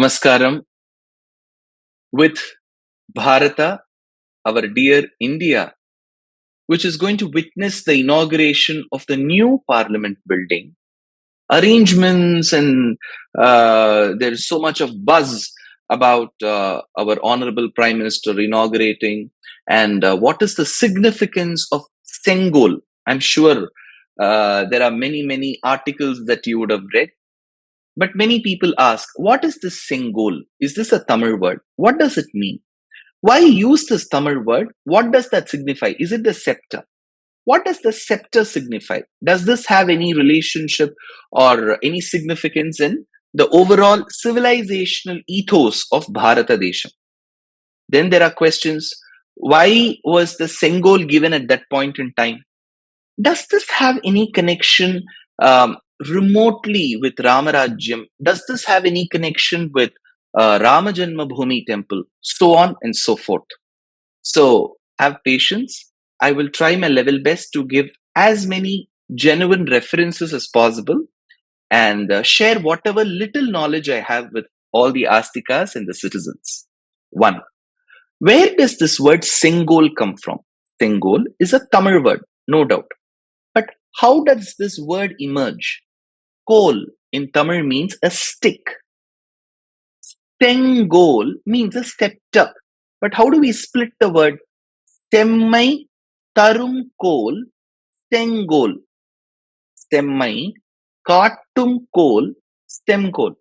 Namaskaram. With Bharata, our dear India, which is going to witness the inauguration of the new parliament building. Arrangements and there's so much of buzz about our honorable Prime Minister inaugurating and what is the significance of Sengol. I'm sure there are many articles that you would have read. But many people ask, what is this Sengol? Is this a Tamil word? What does it mean? Why use this Tamil word? What does that signify? Is it the scepter? What does the scepter signify? Does this have any relationship or any significance in the overall civilizational ethos of Bharata Desham? Then there are questions. Why was the Sengol given at that point in time? Does this have any connection remotely with Ram-Rajya? Does this have any connection with Rama-Janma Bhoomi temple? So on and so forth. So have patience. I will try my level best to give as many genuine references as possible and share whatever little knowledge I have with all the Astikas and the citizens. 1. Where does this word Sengol come from? Sengol is a Tamil word, no doubt. But how does this word emerge? Kol in Tamil means a stick. Sengol means a scepter. But how do we split the word? Semmai tarum kol Sengol. Semmai kattum kol Stemkol.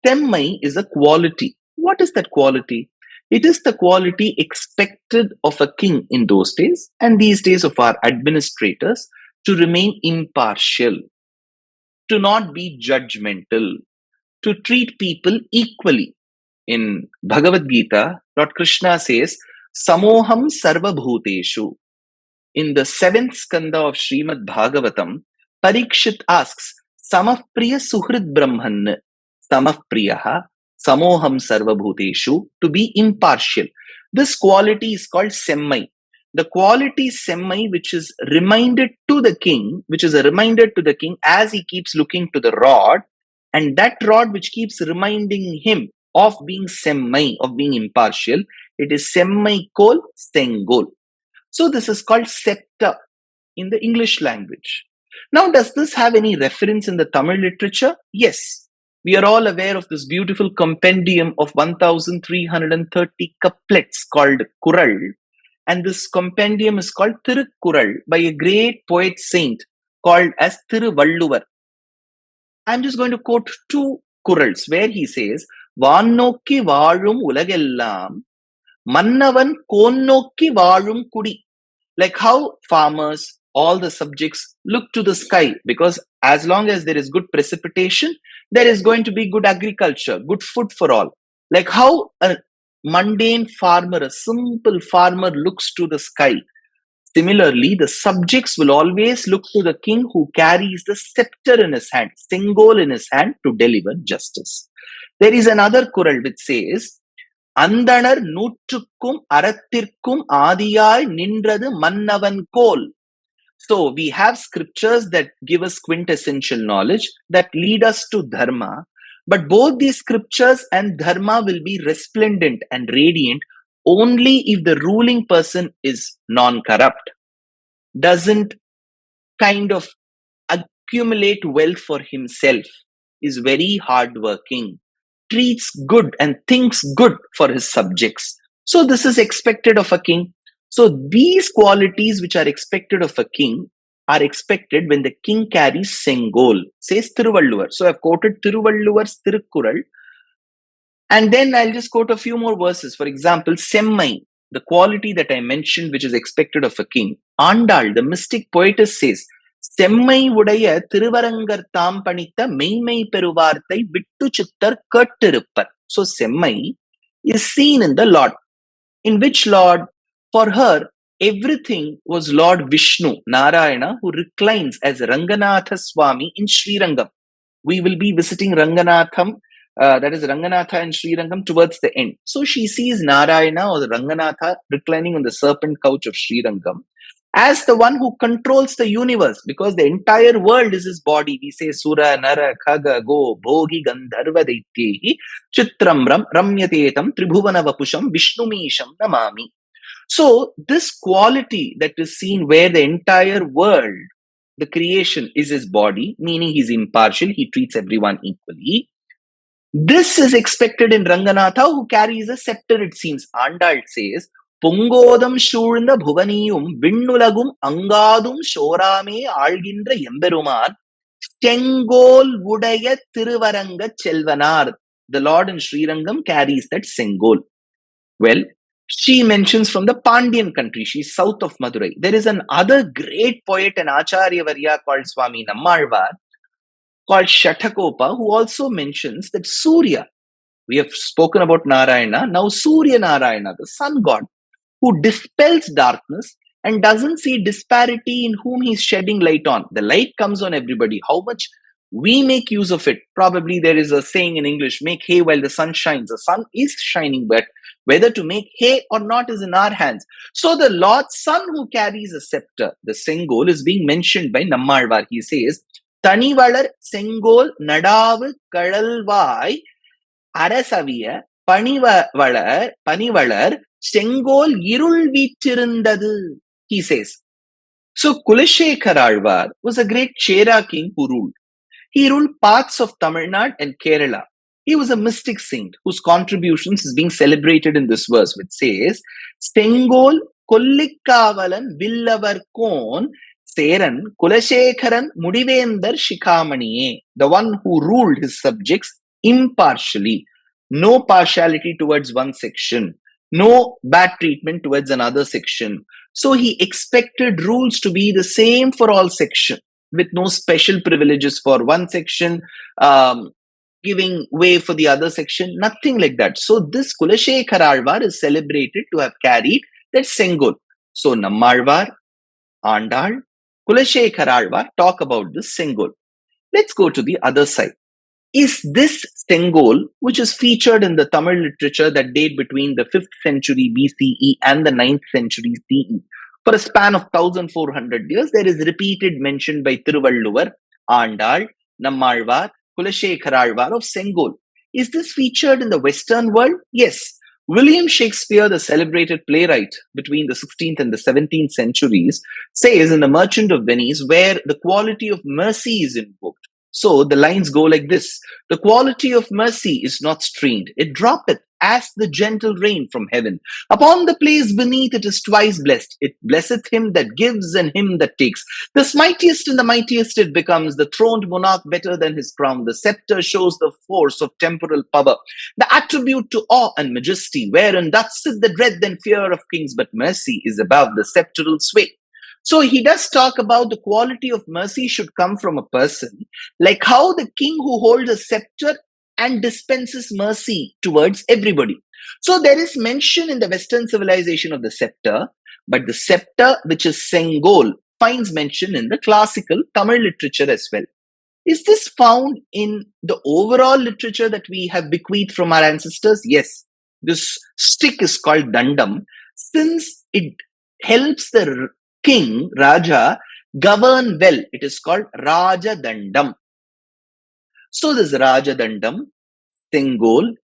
Semmai is a quality. What is that quality? It is the quality expected of a king in those days and these days of our administrators to remain impartial, to not be judgmental, to treat people equally. In Bhagavad Gita, Lord Krishna says, Samoham Sarva Bhuteshu. In the 7th skanda of Srimad Bhagavatam, Parikshit asks, Samahpriya Suhrid Brahman, Samahpriyaha, Samoham Sarva Bhuteshu, to be impartial. This quality is called Semmai. The quality Semmai, which is reminded to the king, which is a reminder to the king as he keeps looking to the rod, and that rod which keeps reminding him of being Semmai, of being impartial, it is Semmai Kol Sengol. So this is called scepter in the English language. Now, does this have any reference in the Tamil literature? Yes. We are all aware of this beautiful compendium of 1330 couplets called Kural. And this compendium is called Tirukkural by a great poet saint called as Thiruvalluvar. I'm just going to quote 2 Kurals where he says, Vannokki vaazhum ulagellam, Mannavan konnokki vaazhum kudi. Like how farmers, all the subjects look to the sky because as long as there is good precipitation, there is going to be good agriculture, good food for all. Like how a mundane farmer, a simple farmer looks to the sky. Similarly, the subjects will always look to the king who carries the scepter in his hand, Sengol in his hand to deliver justice. There is another Kural which says, Andanar நூற்றுக்கும் அறத்திற்கும் ஆதியாய் நின்றது மன்னவன் கோல். So we have scriptures that give us quintessential knowledge that lead us to dharma. But both these scriptures and dharma will be resplendent and radiant only if the ruling person is non-corrupt, doesn't kind of accumulate wealth for himself, is very hardworking, treats good and thinks good for his subjects. So this is expected of a king. So these qualities which are expected of a king are expected when the king carries Sengol, says Thiruvalluvar. So I've quoted Thiruvalluvar's Tirukkural. And then I'll just quote a few more verses. For example, Semmai, the quality that I mentioned which is expected of a king. Andal, the mystic poetess says, செம்மை உடைய திருவரங்கர் தாம் பணித்த மெய்மை பெறுவார்த்தை விட்டு சித்தர் கேட்டிருப்பர். So செம்மை is seen in the Lord. In which Lord? For her, everything was Lord Vishnu, Narayana, who reclines as Ranganatha Swami in Srirangam. We will be visiting Ranganatham, that is Ranganatha and Srirangam towards the end. So she sees Narayana or the Ranganatha reclining on the serpent couch of Srirangam. as the one who controls the universe, because the entire world is his body. We say Sura, Nara, Khaga, Go, Bhogi, Gandharva, Daityehi, Chitram, Ramyatetam, Tribhuvana Vapusham, Vishnumisham, Namami. So, this quality that is seen where the entire world, the creation, is his body, meaning he's impartial, he treats everyone equally. This is expected in Ranganatha, who carries a scepter, it seems. Andal says, Pungodam Shurna Bhuvaniyum, Vinnulagum Angadum Shorame Algindra Yemberumar, Sengol Vudaya Tiruvaranga Chelvanar. The Lord in Srirangam carries that Sengol. Well, she mentions from the Pandyan country. She's south of Madurai. There is another great poet and Acharya Varya called Swami Nammalvar, called Shatakopa, who also mentions that Surya, we have spoken about Narayana, now Surya Narayana, the sun god, who dispels darkness and doesn't see disparity in whom he's shedding light on. The light comes on everybody. How much we make use of it. Probably there is a saying in English, make hay while the sun shines. The sun is shining, but whether to make hay or not is in our hands. So the Lord's son who carries a scepter, the Sengol, is being mentioned by Nammalvar. He says, Tanivalar Sengol Nadavu Kadalvai Arasaviya Panivalar Sengol Irul Vichirundadu, he says. So Kulashekar Alvar was a great Chera king who ruled. He ruled parts of Tamil Nadu and Kerala. He was a mystic saint whose contributions is being celebrated in this verse, which says, Sengol Kollikavalan Villavar Kon Seran Kulashekharan Mudivendar Shikhamaniye, the one who ruled his subjects impartially. No partiality towards one section, no bad treatment towards another section. So he expected rules to be the same for all sections, with no special privileges for one section, giving way for the other section, nothing like that. So this Kulashekar Alvar is celebrated to have carried that Sengol. So Nammalvar, Andal, Kulashekar Alvar talk about this Sengol. Let's go to the other side. Is this Sengol, which is featured in the Tamil literature that date between the 5th century BCE and the 9th century CE, for a span of 1400 years, there is repeated mention by Thiruvalluvar, Andal, Nammalvar, Kulashekar Alvar of Sengol. Is this featured in the Western world? Yes. William Shakespeare, the celebrated playwright between the 16th and the 17th centuries, says in The Merchant of Venice, where the quality of mercy is invoked. So the lines go like this. The quality of mercy is not strained. It droppeth as the gentle rain from heaven. Upon the place beneath it is twice blessed. It blesseth him that gives and him that takes. The mightiest and the mightiest it becomes. The throned monarch better than his crown. The scepter shows the force of temporal power. The attribute to awe and majesty, wherein doth sit the dread and fear of kings. But mercy is above the sceptral sway. So he does talk about the quality of mercy should come from a person, like how the king who holds a scepter and dispenses mercy towards everybody. So there is mention in the Western civilization of the scepter, but the scepter, which is Sengol, finds mention in the classical Tamil literature as well. Is this found in the overall literature that we have bequeathed from our ancestors? Yes. This stick is called Dandam, since it helps the king, Raja, govern well. It is called Raja Dandam. So this Raja Dandam, Sengol,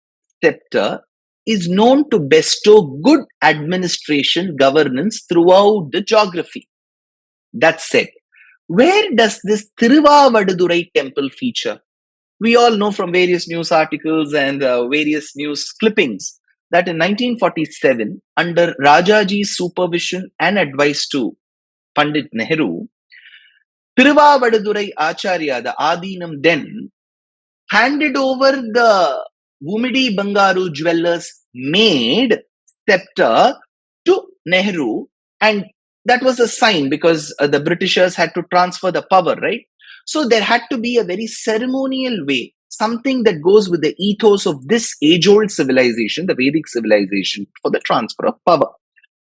Scepter, is known to bestow good administration governance throughout the geography. That said, where does this Thiruvavadurai temple feature? We all know from various news articles and various news clippings that in 1947, under Rajaji's supervision and advice to Pandit Nehru, Thiruvavadurai Acharya, the Adinam, then handed over the Vumidi Bangaru jewelers made scepter to Nehru, and that was a sign because the Britishers had to transfer the power, right? So there had to be a very ceremonial way, something that goes with the ethos of this age-old civilization, the Vedic civilization, for the transfer of power.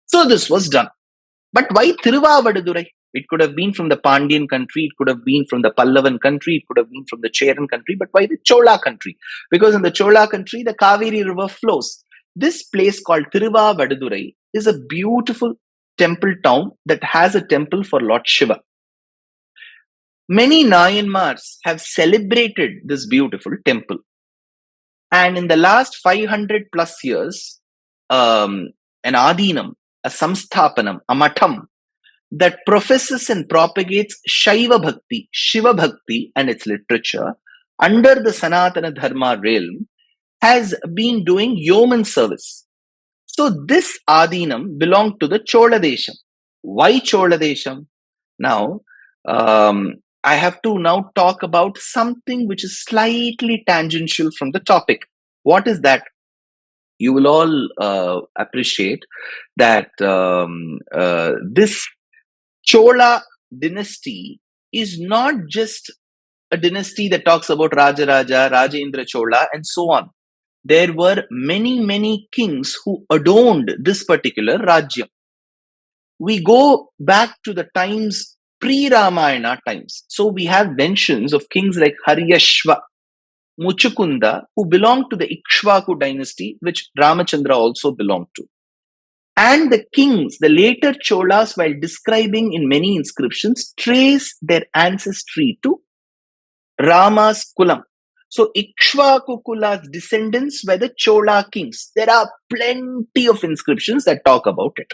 So this was done. But why Thiruvavadurai? It could have been from the Pandyan country, it could have been from the Pallavan country, it could have been from the Cheran country, but why the Chola country? Because in the Chola country, the Kaveri river flows. This place called Thiruvavadurai is a beautiful temple town that has a temple for Lord Shiva. Many Nayanmars have celebrated this beautiful temple. And in the last 500 plus years, an Adinam, a Samsthapanam, a Matham, that professes and propagates Shaiva Bhakti, Shiva Bhakti, and its literature under the Sanatana Dharma realm has been doing yeoman service. So this Adinam belonged to the Chola Desham. Why Chola Desham? Now, I have to now talk about something which is slightly tangential from the topic. What is that? You will all appreciate that this Chola dynasty is not just a dynasty that talks about Raja, Rajendra Chola, and so on. There were many, many kings who adorned this particular Rajyam. We go back to the times pre-Ramayana times. So we have mentions of kings like Haryashva, Muchukunda, who belonged to the Ikshvaku dynasty, which Ramachandra also belonged to. And the kings, the later Cholas, while describing in many inscriptions, trace their ancestry to Rama's Kulam. So Ikshvaku Kula's descendants were the Chola kings. There are plenty of inscriptions that talk about it.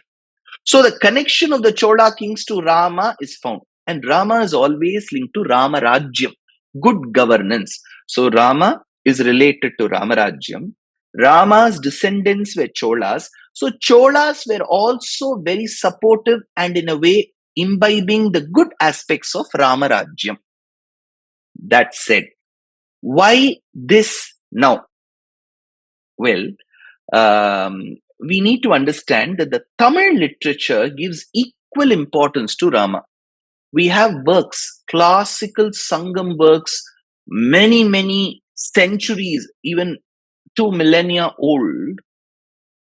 So the connection of the Chola kings to Rama is found. And Rama is always linked to Ram-Rajya, good governance. So Rama is related to Ram-Rajyam. Rama's descendants were Cholas. So Cholas were also very supportive and in a way imbibing the good aspects of Ram-Rajyam. That said, why this now? Well, we need to understand that the Tamil literature gives equal importance to Rama. We have works, classical Sangam works, many, many centuries, even 2 millennia old,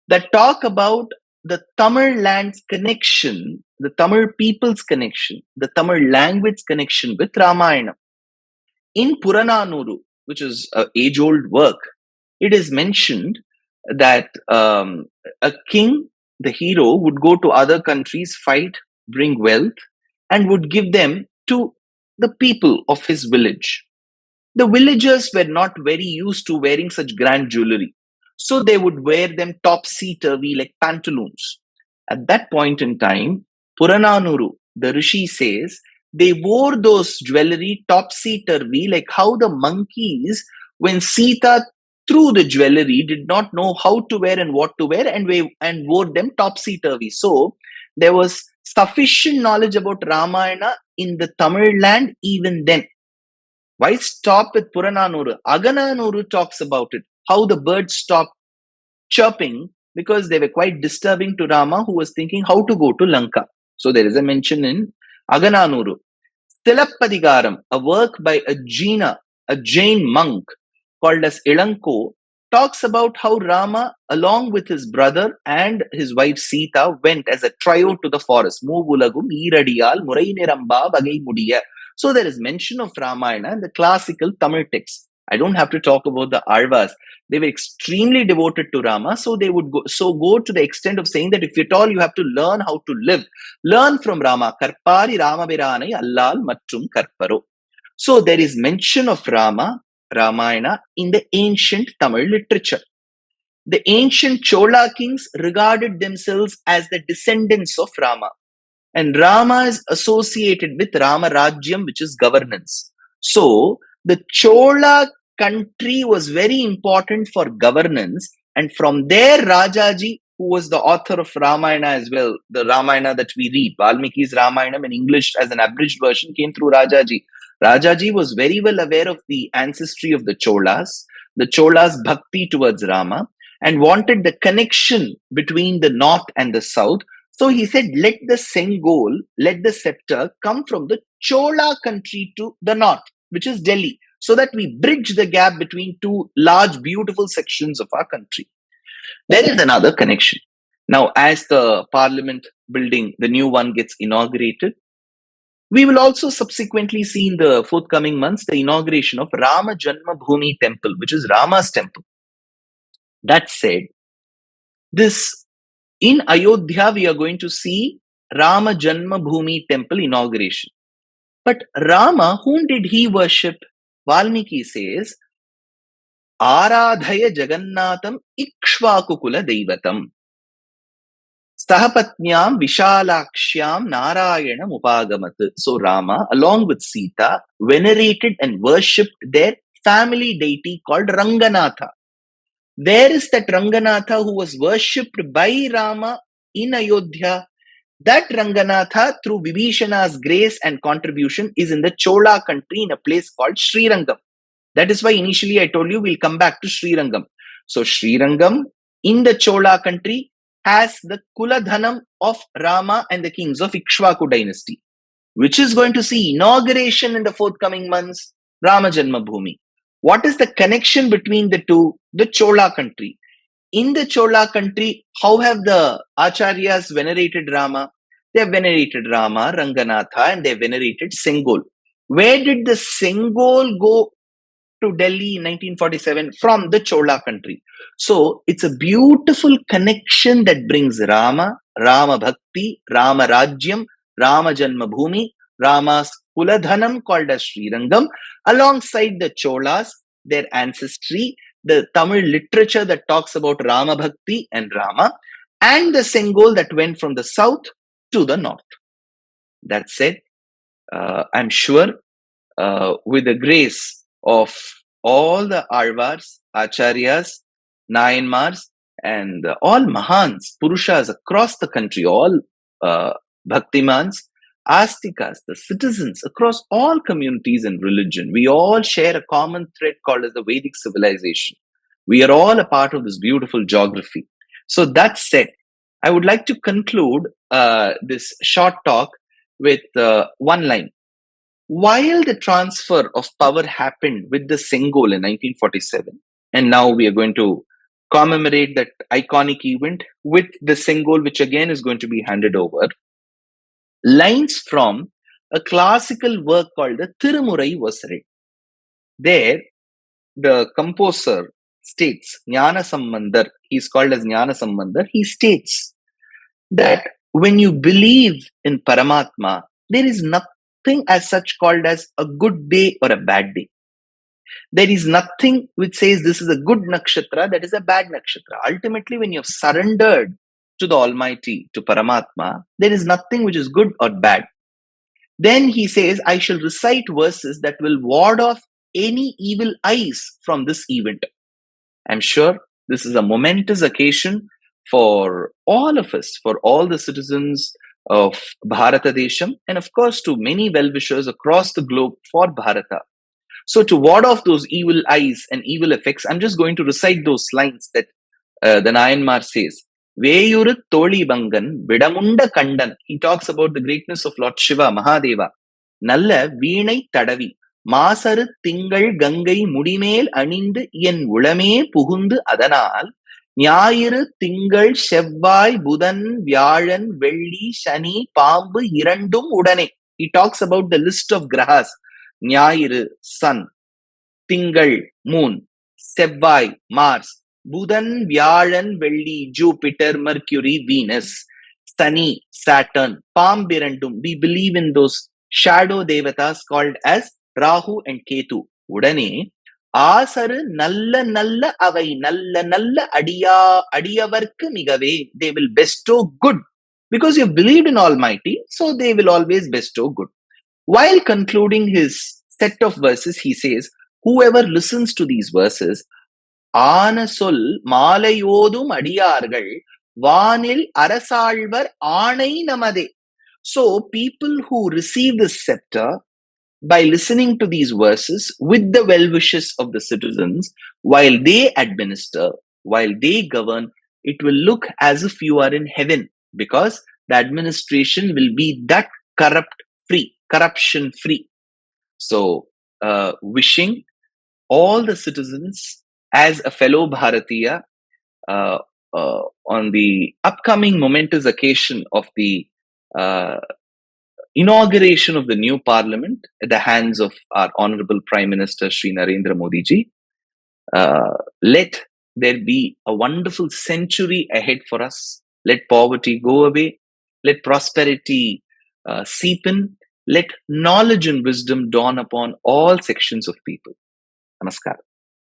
that talk about the Tamil land's connection, the Tamil people's connection, the Tamil language connection with Ramayana. In Purananuru, which is an age-old work, it is mentioned that a king, the hero, would go to other countries, fight, bring wealth, and would give them to the people of his village. The villagers were not very used to wearing such grand jewelry, so they would wear them topsy-turvy like pantaloons. At that point in time, Purananuru, the Rishi says, they wore those jewelry topsy-turvy like how the monkeys, when Sita threw the jewelry, did not know how to wear and what to wear and wore them topsy-turvy. So there was sufficient knowledge about Ramayana in the Tamil land even then. Why stop with Purananuru? Agananuru talks about it, how the birds stopped chirping because they were quite disturbing to Rama, who was thinking how to go to Lanka. So there is a mention in Agananuru. Stilappadigaram, a work by a Jain monk called as Ilanko, talks about how Rama, along with his brother and his wife Sita, went as a trio to the forest. Moovulagum, Eeradiyal, Murainiramba, Bagai Mudiya. So there is mention of Ramayana in the classical Tamil text. I don't have to talk about the Alvas. They were extremely devoted to Rama, so they would go to the extent of saying that if at all you have to learn how to live, learn from Rama. Karpari Ramaviranai Allal Matrum Karparo. So there is mention of Ramayana in the ancient Tamil literature. The ancient Chola kings regarded themselves as the descendants of Rama. And Rama is associated with Ram-Rajyam, which is governance. So the Chola country was very important for governance. And from there, Rajaji, who was the author of Ramayana as well, the Ramayana that we read, Valmiki's Ramayana in English as an abridged version came through Rajaji. Rajaji was very well aware of the ancestry of the Cholas bhakti towards Rama, and wanted the connection between the north and the south. So he said, let the Sengol, let the scepter come from the Chola country to the north, which is Delhi, so that we bridge the gap between two large, beautiful sections of our country. There is another connection. Now, as the parliament building, the new one, gets inaugurated, we will also subsequently see in the forthcoming months the inauguration of Rama Janma Bhoomi temple, which is Rama's temple. That said, this in Ayodhya, we are going to see Rama Janmabhoomi temple inauguration. But Rama, whom did he worship? Valmiki says, Aradhaya Jagannatham Ikshvakukula Deivatam. Sahapatnyam Vishalakshyam Narayana Upagamat. So Rama, along with Sita, venerated and worshipped their family deity called Ranganatha. Where is that Ranganatha who was worshipped by Rama in Ayodhya? That Ranganatha, through Vibhishana's grace and contribution, is in the Chola country in a place called Srirangam. That is why initially I told you we'll come back to Srirangam. So Srirangam in the Chola country has the Kuladhanam of Rama and the kings of Ikshvaku dynasty, which is going to see inauguration in the forthcoming months, Rama Janmabhoomi. What is the connection between the two? The Chola country. In the Chola country, how have the Acharyas venerated Rama? They have venerated Rama, Ranganatha, and they have venerated Sengol. Where did the Sengol go to Delhi in 1947? From the Chola country. So it's a beautiful connection that brings Rama, Rama Bhakti, Ram-Rajyam, Rama Janmabhoomi, Rama's Kuladhanam called as Srirangam, alongside the Cholas, their ancestry, the Tamil literature that talks about Rama Bhakti and Rama, and the Sengol that went from the south to the north. That said, I'm sure with the grace of all the Alvars, Acharyas, Nayanmars, and all Mahans, Purushas across the country, all Bhaktimans, Astikas, the citizens across all communities and religion, we all share a common thread called as the Vedic civilization. We are all a part of this beautiful geography. So that said, I would like to conclude this short talk with one line. While the transfer of power happened with the Sengol in 1947, and now we are going to commemorate that iconic event with the Sengol, which again is going to be handed over, lines from a classical work called the Tirumurai was read. There, the composer states, Jnana Sambandar, he's called as Jnana Sambandar, he states that when you believe in Paramatma, there is nothing as such called as a good day or a bad day. There is nothing which says this is a good nakshatra, that is a bad nakshatra. Ultimately, when you've surrendered to the Almighty, to Paramatma, there is nothing which is good or bad. Then he says, I shall recite verses that will ward off any evil eyes from this event. I'm sure this is a momentous occasion for all of us, for all the citizens of Bharata Desham, and of course to many well-wishers across the globe for Bharata. So to ward off those evil eyes and evil effects, I'm just going to recite those lines that the Nayanmar says. Veyuru Toli Bangan, Vidamunda Kandan. He talks about the greatness of Lord Shiva, Mahadeva. Nalla Veenai Tadavi. மாசரு திங்கள் கங்கை முடிமேல் அணிந்து என் உளமே புகுந்து அதனால் ஞாயிறு திங்கள் செவ்வாய் புதன் வியாழன் வெள்ளி சனி பாம்பு இரண்டும் உடனே. He talks about the list of grahas. ஞாயிறு sun, திங்கள் moon, செவ்வாய் Mars, புதன் வியாழன் வெள்ளி Jupiter, Mercury, Venus, Shani Saturn, பாம்பிரண்டும். We believe in those shadow devatas called as Rahu and Ketu. உடனே ஆசரு நல்ல நல்ல அவை நல்ல நல்ல அடியவர்க்கு மிகவே. They will bestow good because you believed in Almighty, so they will always bestow good. While concluding his set of verses, he says, whoever listens to these verses, ஆன சொல் மாலையோதும் அடியார்கள் வானில் அரசாழ்வர் ஆணை நமதே. So people who receive this scepter, by listening to these verses with the well wishes of the citizens, while they administer, while they govern, it will look as if you are in heaven, because the administration will be that corruption free. So, wishing all the citizens as a fellow Bharatiya on the upcoming momentous occasion of the inauguration of the new parliament at the hands of our honorable Prime Minister Shri Narendra Modi ji. Let there be a wonderful century ahead for us. Let poverty go away. Let prosperity seep in. Let knowledge and wisdom dawn upon all sections of people. Namaskar.